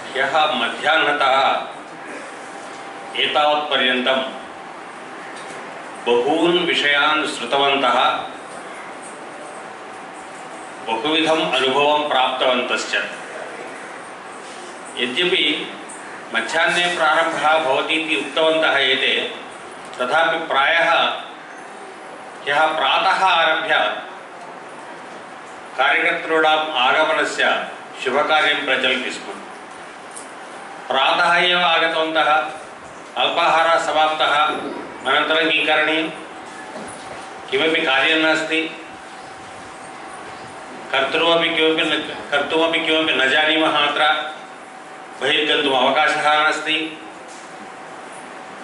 ह्यः मध्याह्नतः एतावत्पर्यन्तं बहून् विषयान् श्रुतवन्तः, बहुविधम् अनुभवं प्राप्तवन्तश्च। यद्यपि मध्याह्ने प्रारम्भः भवति इति उक्तवन्तः एते, तथापि प्रायः ह्यः प्रातः आरभ्य कार्यकर्तॄणाम् आगमनस्य शुभकार्यं प्रचलति स्म। प्रातः एव आगतवन्तः, अल्पाहारः समाप्तः, अनन्तरं किं करणीयं, किमपि कार्यं नास्ति, कर्तुमपि किमपि न जानीमः, अत्र बहिर्गन्तुम् अवकाशः नास्ति।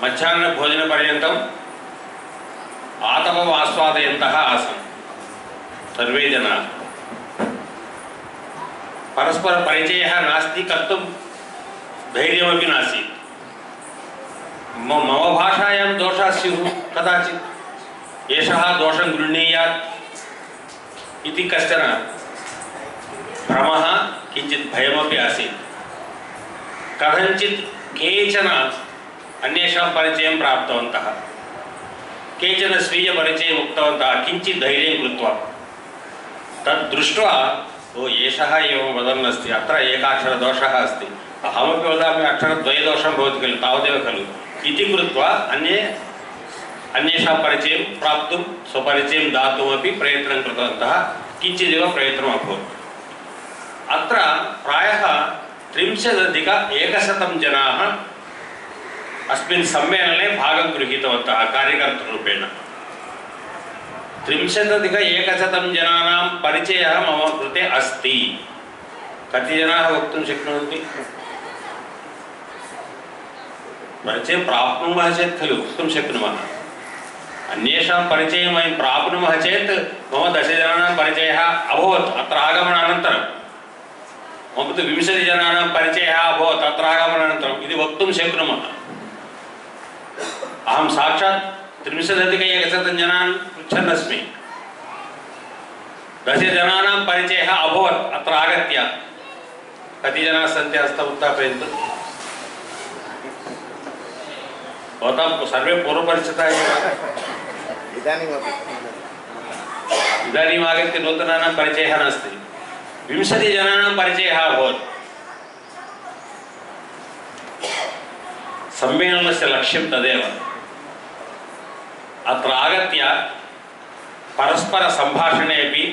मध्याह्नभोजनपर्यन्तम् आतपम् आस्वादयन्तः आसन् सर्वे जनाः। परस्परपरिचयः नास्ति, कर्तुं धैर्यमपि नासीत्। मम भाषायां दोषाः स्युः कदाचित्, एषः दोषं गृह्णीयात् इति कश्चन भ्रमः, किञ्चित् भयमपि आसीत्। कथञ्चित् केचन अन्येषां परिचयं प्राप्तवन्तः, केचन स्वीयपरिचयम् उक्तवन्तः किञ्चित् धैर्यं कृत्वा। तद् दृष्ट्वा ओ एषः एवं वदन् अस्ति, अत्र एकाक्षरदोषः अस्ति, अहमपि वदामि अक्षरद्वयदोषं भवति खलु, तावदेव खलु इति कृत्वा अन्येषां परिचयं प्राप्तुं स्वपरिचयं दातुमपि प्रयत्नं कृतवन्तः। किञ्चिदेव प्रयत्नम् अभवत्। अत्र प्रायः 30,100 जनाः अस्मिन् सम्मेलने भागं गृहीतवन्तः कार्यकर्तृरूपेण। 30,100 जनानां परिचयः मम कृते अस्ति। कति जनाः वक्तुं शक्नुवन्ति? परिचयं प्राप्नुमः चेत् खलु वक्तुं शक्नुमः। अन्येषां परिचयं वयं प्राप्नुमः चेत् मम 10 जनानां परिचयः अभवत् अत्र आगमनानन्तरं, मम तु 20 जनानां परिचयः अभवत् अत्र आगमनानन्तरम् इति वक्तुं शक्नुमः। अहं साक्षात् 30,100 जनान् पृच्छन् अस्मि। 10 जनानां परिचयः अभवत् अत्र आगत्य। कति जनाः सन्ति हस्तम् उत्थापयन्तु? भवतां सर्वे पूर्वपरिचिताः एव। इदानीम् आगत्य नूतनानां परिचयः नास्ति। 20 जनानां परिचयः अभवत्। सम्मेलनस्य लक्ष्यं तदेव। अत्र आगत्य परस्पर संभाषणे अपि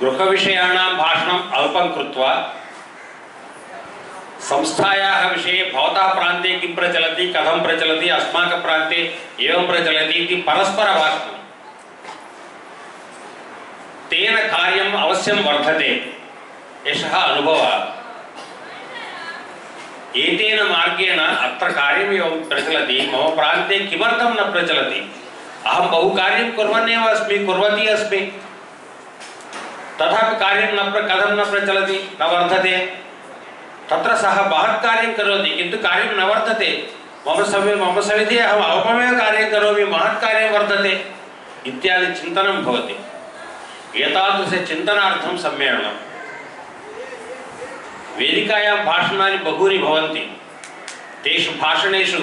गृहविषयाणां भाषणम् अल्पं कृत्वा संस्थायाः विषये भवतः प्रान्ते किं प्रचलति, कथं प्रचलति, अस्माकं प्रान्ते एवं प्रचलति इति परस्परभाषणं, तेन कार्यम् अवश्यं वर्धते। एषः अनुभवः। एतेन मार्गेण अत्र कार्यम् एवं प्रचलति, मम प्रान्ते किमर्थं न प्रचलति? अहं बहु कार्यं कुर्वन्नेव अस्मि, कुर्वती अस्मि, तथापि कार्यं कथं न प्रचलति, न वर्धते? तत्र सः महत् कार्यं करोति, किन्तु कार्यं न वर्धते। मम सविधे अहम् अल्पमेव कार्यं करोमि, महत् कार्यं वर्धते इत्यादि चिन्तनं भवति। एतादृशचिन्तनार्थं सम्मेलनम्। वेदिकायां भाषणानि बहूनि भवन्ति। तेषु भाषणेषु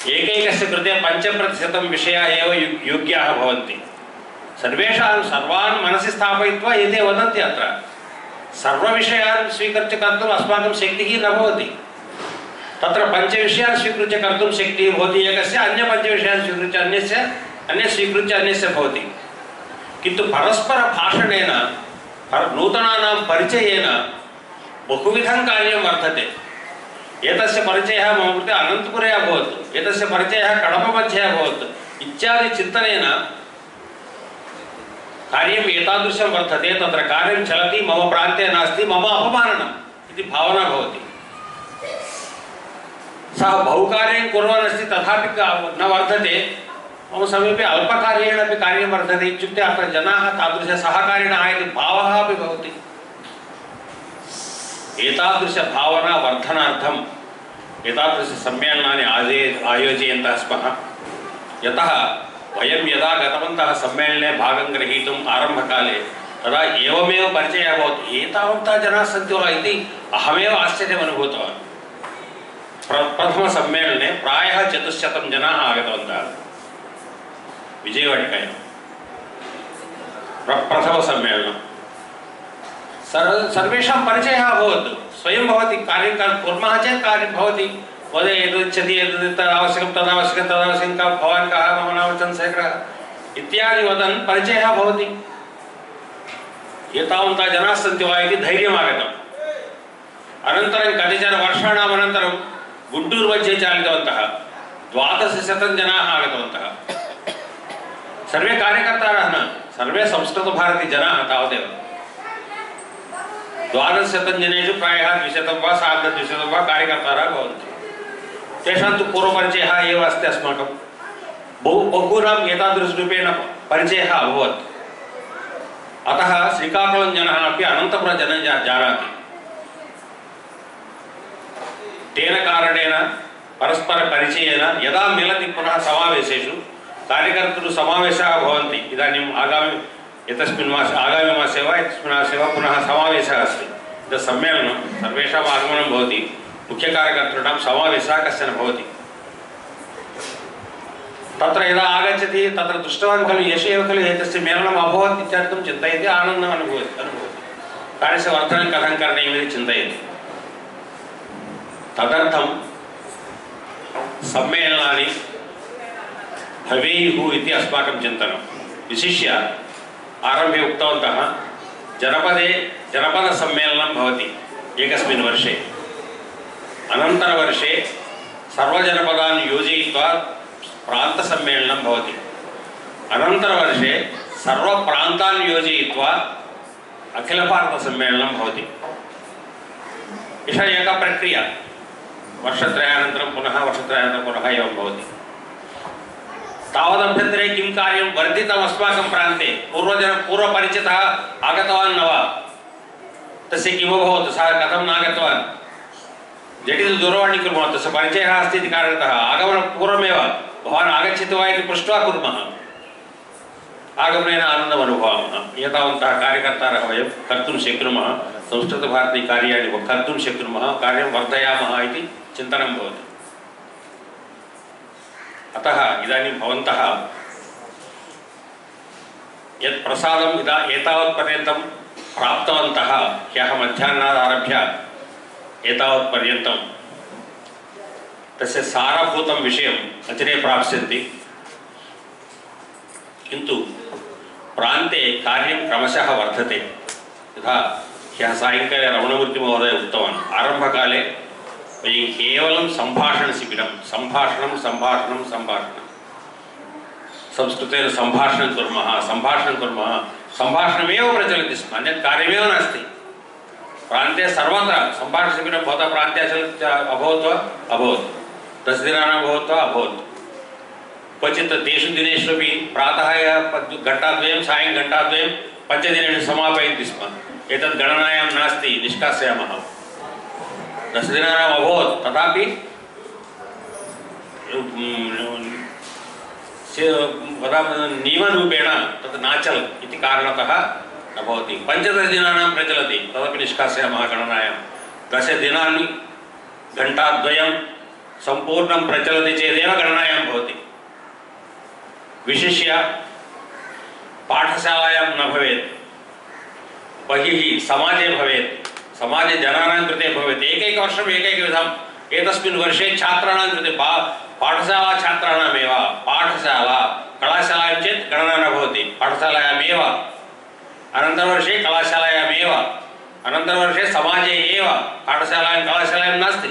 एकैकस्य कृते 5% विषयाः एव योग्याः भवन्ति। सर्वान् मनसि स्थापयित्वा एते वदन्ति। अत्र सर्वविषयान् स्वीकृत्य कर्तुम् अस्माकं शक्तिः न भवति। तत्र 5 विषयान् स्वीकृत्य कर्तुं शक्तिः भवति एकस्य, अन्य 5 विषयान् स्वीकृत्य अन्यस्य स्वीकृत्य अन्यस्य भवति। किन्तु परस्परभाषणेन, नूतनानां परिचयेन बहुविधं कार्यं वर्धते। एतस्य परिचयः मम कृते अनन्तपुरे अभवत्, एतस्य परिचयः कडपमध्ये अभवत् इत्यादि चिन्तनेन कार्यम् एतादृशं वर्धते। तत्र कार्यं चलति, मम प्रान्ते नास्ति, मम अपमाननम् इति भावना भवति। सः बहुकार्यं कुर्वन् अस्ति, तथापि न वर्धते। मम समीपे अल्पकार्येण अपि कार्यं वर्धते इत्युक्ते अत्र जनाः तादृशसहकारिणः इति भावः अपि भवति। एतादृशभावना वर्धनार्थम् एतादृशसम्मेलनानि आयोजयन्तः स्मः। यतः वयं यदा गतवन्तः सम्मेलने भागं ग्रहीतुम् आरम्भकाले तदा एवमेव परिचयः भवति। एतावन्तः जनाः सन्ति वा इति अहमेव आश्चर्यम् अनुभूतवान्। प्रथमसम्मेलने प्रायः 400 जनाः आगतवन्तः विजयवाटिकायां। प्रथमसम्मेलनं सर्वेषां परिचयः अभवत्। स्वयं भवति कार्यं कुर्मः चेत् कार्यं भवति। महोदय एतदिच्छति, एतद् तदावश्यकं तदावश्यकं तदावश्यकं कः भवान् कः मम नाम चन्द्रशेखरः इत्यादि वदन् परिचयः भवति। एतावन्तः जनाः सन्ति वा इति धैर्यम् आगतम्। अनन्तरं कतिचन वर्षाणाम् अनन्तरं गुण्टूरु मध्ये चालितवन्तः 1200 जनाः आगतवन्तः। सर्वे कार्यकर्तारः न, सर्वे संस्कृतभारतीजनाः तावदेव। 1200 जनेषु प्रायः 200 वा 250 वा कार्यकर्तारः भवन्ति। तेषां तु पूर्वपरिचयः एव अस्ति अस्माकं। बहूनाम् एतादृशरूपेण परिचयः अभवत्। अतः श्रीकाकुळं जनः अपि अनन्तपुर जनः जानाति। तेन कारणेन परस्परपरिचयेन यदा मिलति पुनः समावेशेषु कार्यकर्तृ समावेशाः भवन्ति। इदानीम् एतस्मिन् मासे आगामि मासे वा एतस्मिन् मासे वा पुनः समावेशः अस्ति। तत् सम्मेलनं सर्वेषाम् आगमनं भवति। मुख्यकार्यकर्तॄणां समावेशः कश्चन भवति। तत्र यदा आगच्छति तत्र दृष्टवान् खलु एष एव खलु एतस्य मेलनम् अभवत् इत्यादिकं चिन्तयति, आनन्दम् अनुभवति। कार्यस्य वर्धनं कथं करणीयमिति चिन्तयति। तदर्थं सम्मेलनानि भवेयुः इति अस्माकं चिन्तनं। विशिष्य आरम्भे उक्तवन्तः जनपदे जनपदसम्मेलनं भवति एकस्मिन् वर्षे। अनन्तरवर्षे सर्वजनपदान् योजयित्वा प्रान्तसम्मेलनं भवति। अनन्तरवर्षे सर्वप्रान्तान् योजयित्वा अखिलभारतसम्मेलनं भवति। एषा एका प्रक्रिया। वर्षत्रयानन्तरं पुनः वर्षत्रयानन्तरं पुनः एवं भवति। तावदभ्यन्तरे किं कार्यं वर्धितम् अस्माकं प्रान्ते? पूर्वपरिचितः आगतवान् न वा? तस्य किमभवत्? सः कथं नागतवान्? झटिति दूरवाणी कुर्मः। तस्य परिचयः अस्ति इति कारणतः आगमनपूर्वमेव भवान् आगच्छति वा इति पृष्ट्वा कुर्मः। आगमनेन आनन्दम् अनुभवामः। एतावन्तः कार्यकर्तारः वयं कर्तुं शक्नुमः। संस्कृतभारती कार्याणि कर्तुं शक्नुमः, कार्यं वर्धयामः इति चिन्तनं भवति। अतः इदानीं भवन्तः यत् प्रसादम् एतावत्पर्यन्तं प्राप्तवन्तः, ह्यः मध्याह्नादारभ्य एतावत्पर्यन्तं तस्य सारभूतं विषयम् अचिरे प्राप्स्यन्ति। किन्तु प्रान्ते कार्यं क्रमशः वर्धते। यथा ह्यः सायङ्काले रमणमूर्तिमहोदय उक्तवान्, आरम्भकाले वयं केवलं सम्भाषणशिबिरं सम्भाषणं संस्कृतेन सम्भाषणं कुर्मः सम्भाषणमेव प्रचलति स्म, अन्यत् कार्यमेव नास्ति। प्रान्ते सर्वत्र सम्भाषणशिबिरं भवतः प्रान्ते अभवत् वा? अभवत्। 10 दिनानां भवत् वा? अभवत्। क्वचित् तेषु दिनेष्वपि प्रातः घण्टाद्वयं सायं घण्टाद्वयं 5 दिनेषु समापयन्ति स्म। एतद् गणनायां नास्ति, निष्कासयामः। 10 दिनानाम् अभवत्, तथापि नियमरूपेण तत् नाचलत् इति कारणतः न भवति। 15 दिनानां प्रचलति, तदपि निष्कासयामः गणनायां। 10 दिनानि घण्टाद्वयं सम्पूर्णं प्रचलति चेदेव गणनायां भवति। विशिष्य पाठशालायां न भवेत्, बहिः समाजे भवेत्, समाजे जनानां कृते भवेत्। एकैकवर्षम् एकैकविधम्। एतस्मिन् वर्षे छात्राणां कृते पाठशाला छात्राणामेव, पाठशाला कलाशालायां चेत् गणना न भवति, पाठशालायामेव। अनन्तरवर्षे कलाशालायामेव, अनन्तरवर्षे समाजे एव, पाठशालायां कलाशालायां नास्ति।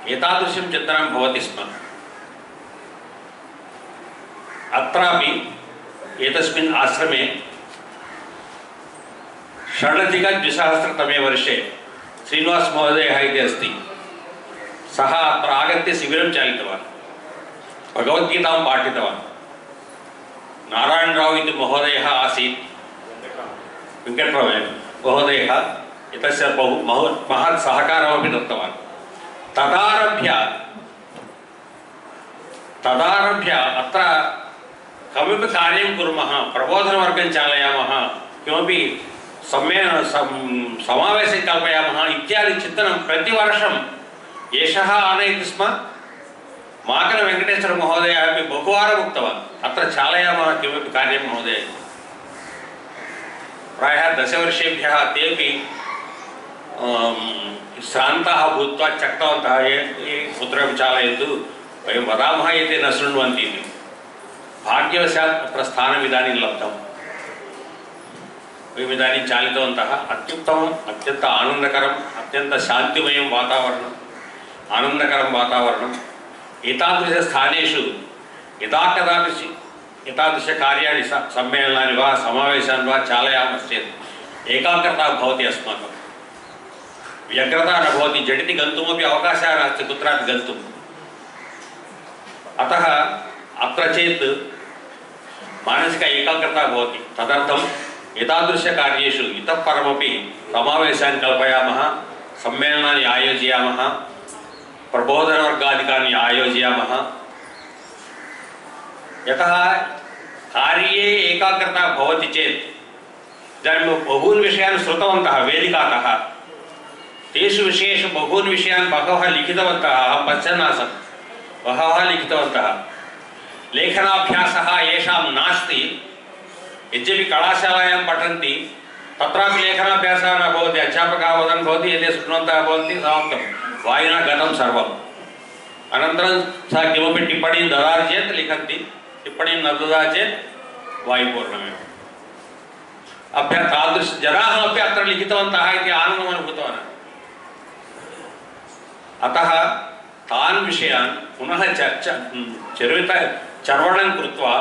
एतादृशं चिन्तनं भवति स्म। अत्रापि एतस्मिन् आश्रमे 2006 वर्षे श्रीनिवास महोदयः इति अस्ति। सः अत्र आगत्य शिबिरं चालितवान्, भगवद्गीतां पाठितवान्। नारायणराव इति महोदयः आसीत्, वेङ्कटराव महोदयः एतस्य बहु महत् सहकारमपि दत्तवान्। तदारभ्य अत्र कमपि कार्यं कुर्मः, प्रबोधनवर्गं चालयामः किमपि समावेशं कल्पयामः इत्यादि चिन्तनं प्रतिवर्षम् एषः आनयति स्म। माकनवेङ्कटेश्वरमहोदयः अपि बहुवारम् उक्तवान् अत्र चालयामः किमपि कार्यं महोदय। प्रायः 10 वर्षेभ्यः तेपि श्रान्ताः भूत्वा त्यक्तवन्तः कुत्रापि चालयन्तु वयं वदामः एते न शृण्वन्ति इति। भाग्यवशात् अत्र स्थानम् इदानीं लब्धम्। वयम् इदानीं चालितवन्तः। अत्युत्तमम् अत्यन्त आनन्दकरम् अत्यन्त शान्तिमयं वातावरणम् आनन्दकरं वातावरणम्। एतादृशस्थानेषु यदा कदापि एतादृशकार्याणि सम्मेलनानि वा समावेशान् वा चालयामश्चेत् एकाग्रता भवति अस्माकं। व्यग्रता न भवति। झटिति गन्तुमपि अवकाशः नास्ति कुत्रापि गन्तुम्। अतः अत्र चेत् मानसिक एकाग्रता भवति। तदर्थम् एतादृशकार्येषु इतः परमपि समावेशान् कल्पयामः सम्मेलनानि आयोजयामः प्रबोधनवर्गादिकानि आयोजयामः। यतः कार्ये एकाग्रता भवति चेत् इदानीं बहून् विषयान् श्रुतवन्तः वेदिकातः। तेषु विषयेषु बहून् विषयान् बहवः लिखितवन्तः। अहं पश्यन् आसम्। बहवः लिखितवन्तः। लेखनाभ्यासः येषां नास्ति यद्यपि कलाशालायां पठन्ति तत्रापि लेखनाभ्यासः न भवति। अध्यापकः वदन् भवति एते शृण्वन्तः भवन्ति समाप्तं वायुना गतं सर्वम्। अनन्तरं सः किमपि टिप्पणीं ददाति चेत् लिखन्ति टिप्पणीं न ददाति चेत् वायुपूर्णमेव। तादृशजनाः अपि अत्र लिखितवन्तः इति आनन्दम् अनुभूतवान्। अतः तान् विषयान् पुनः चर्वणं कृत्वा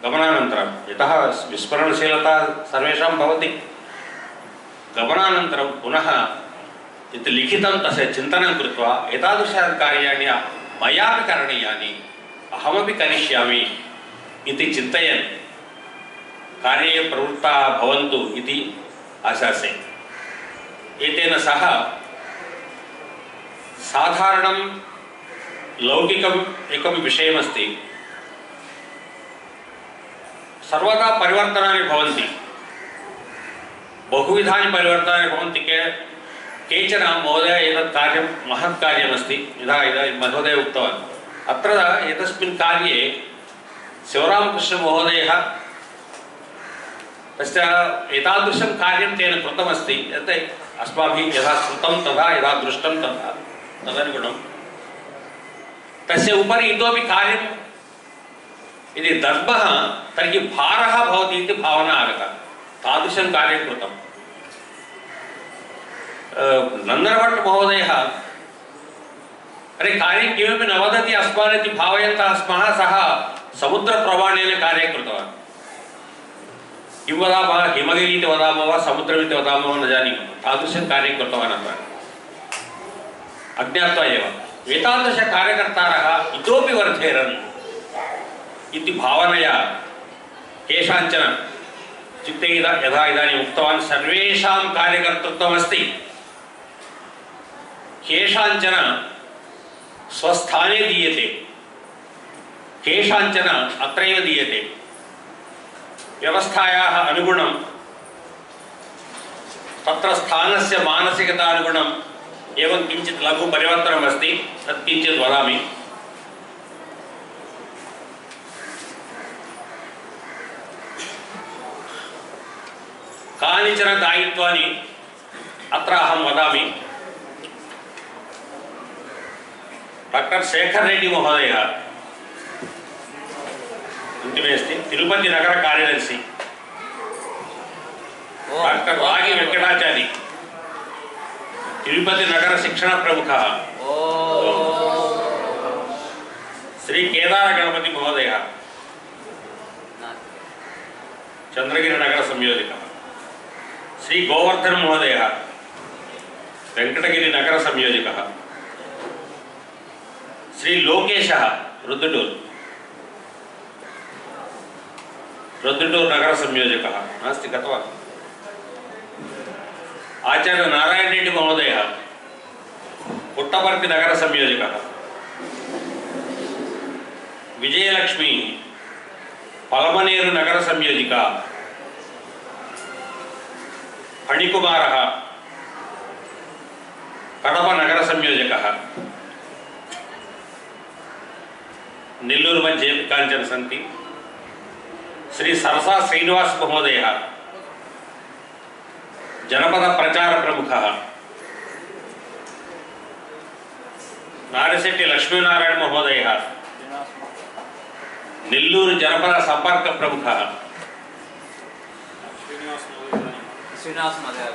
गमनानन्तरं यतः विस्मरणशीलता सर्वेषां भवति गमनानन्तरं पुनः यत् लिखितं तस्य चिन्तनं कृत्वा एतादृशानि कार्याणि मयापि करणीयानि अहमपि करिष्यामि इति चिन्तयन् कार्ये प्रवृत्ताः भवन्तु इति आशासे। एतेन सह साधारणं लौकिकम् एकं विषयमस्ति। सर्वदा परिवर्तनानि भवन्ति। बहुविधानि परिवर्तनानि भवन्ति। केचन महोदय एतत् कार्यं महत् कार्यमस्ति यदा महोदय उक्तवान्। अत्र एतस्मिन् कार्ये शिवरामकृष्णमहोदयः तस्य एतादृशं कार्यं तेन कृतमस्ति यत् अस्माभिः यदा श्रुतं तथा यदा दृष्टं तथा तदनुगुणं तस्य उपरि इतोपि कार्यं यदि दर्पः तर्हि भारः भवति इति भावना आगता। तादृशं कार्यं कृतं। नन्दनभट्ट महोदयः अरे कार्यं किमपि न वदति अस्मान् इति भावयन्तः स्मः। सः समुद्रप्रमाणेन कार्यं कृतवान्। किं वदामः हिमगिरि इति वदामः वा समुद्रमिति वदामः न जानीमः। तादृशं कार्यं कृतवान् अत्र अज्ञात्वा एव। एतादृशकार्यकर्तारः इतोपि वर्धेरन् इति भावनया केषाञ्चन चित्ते यथा इदानीम् उक्तवान् सर्वेषां कार्यकर्तृत्वमस्ति। केषाञ्चन स्वस्थाने दीयते केषाञ्चन अत्रैव दीयते। व्यवस्थायाः अनुगुणं तत्र स्थानस्य मानसिकतानुगुणम् एवं किञ्चित् लघु परिवर्तनमस्ति। तत् किञ्चित् वदामि। कानिचन दायित्वानि अत्र अहं वदामि। डॉक्टर शेखर रेड्डी महोदयः अन्तिमे अस्ति। तिरुपति नगर कार्यदर्शि डॉक्टर रागी वेंकटाचारी तिरुपति नगर शिक्षण प्रमुखः श्री केदार गणपति महोदयः चंद्रगिरि नगर संयोजकः श्री गोवर्धन महोदयः वेंकटगिरि नगर संयोजकः श्री लोकेशः रुद्रटूर नगर संयोजकः नास्ति गतवान्। आचार्य नारायण रेड्डी महोदयः पुट्टपर्ति नगर संयोजकः विजयलक्ष्मी पलमनेरु नगर संयोजिका फणिकुमारः कड़प नगर संयोजकः नेल्लूरु मध्ये काञ्चन सन्ति श्री सरसा श्रीनिवास महोदयः जनपद प्रचार प्रमुखः नारसेट्टि लक्ष्मीनारायण महोदयः नेल्लूरु जनपद संपर्क प्रमुखः श्रीनिवास महोदय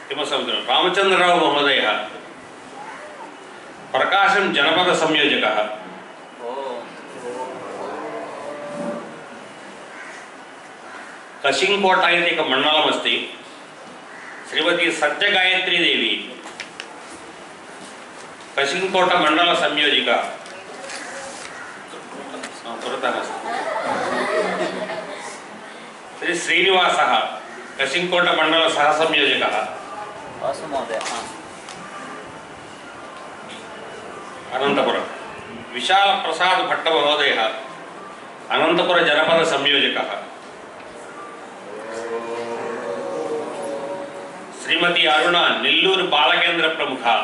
तिमसमुद्रम रामचंद्रराव महोदयः प्रकाशम जनपद संयोजकः कशिंकोट इति एकं मण्डलमस्ति श्रीमती सत्यगायत्री देवी कशिंकोट मंडल संयोजिका पुरतः श्री श्रीनिवासः कशिंकोट मंडल सह संयोजकः अनंतपुरम विशाल प्रसाद भट्ट महोदयः अनंतपुर जनपद संयोजकः श्रीमती अरुणा नेल्लूरु बालकेंद्र प्रमुखा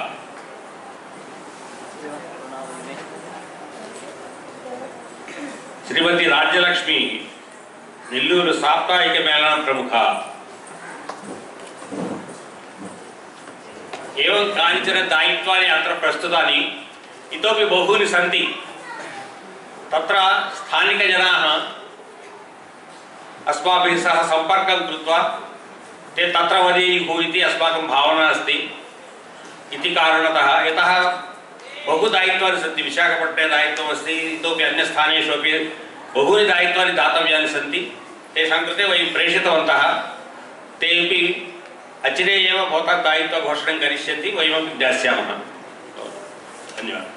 श्रीमती राज्यलक्ष्मी नेल्लूरु साप्ताहिक मेलना प्रमुखा एवं कानिचन दायित्वानि अत्र प्रस्तुतानि इतोपि बहूनि सन्ति तत्र स्थानिकजनाः अस्माभिः सह सम्पर्कं कृत्वा ते तत्र वदेयुः इति अस्माकं भावना अस्ति इति कारणतः यतः बहु दायित्वानि सन्ति विशाखपट्टने दायित्वमस्ति इतोपि अन्यस्थानेषु अपि बहूनि दायित्वानि दातव्यानि सन्ति तेषां कृते वयं प्रेषितवन्तः तेपि अचिरे एव भवतः दायित्वघोषणं करिष्यन्ति वयमपि दास्यामः धन्यवादः।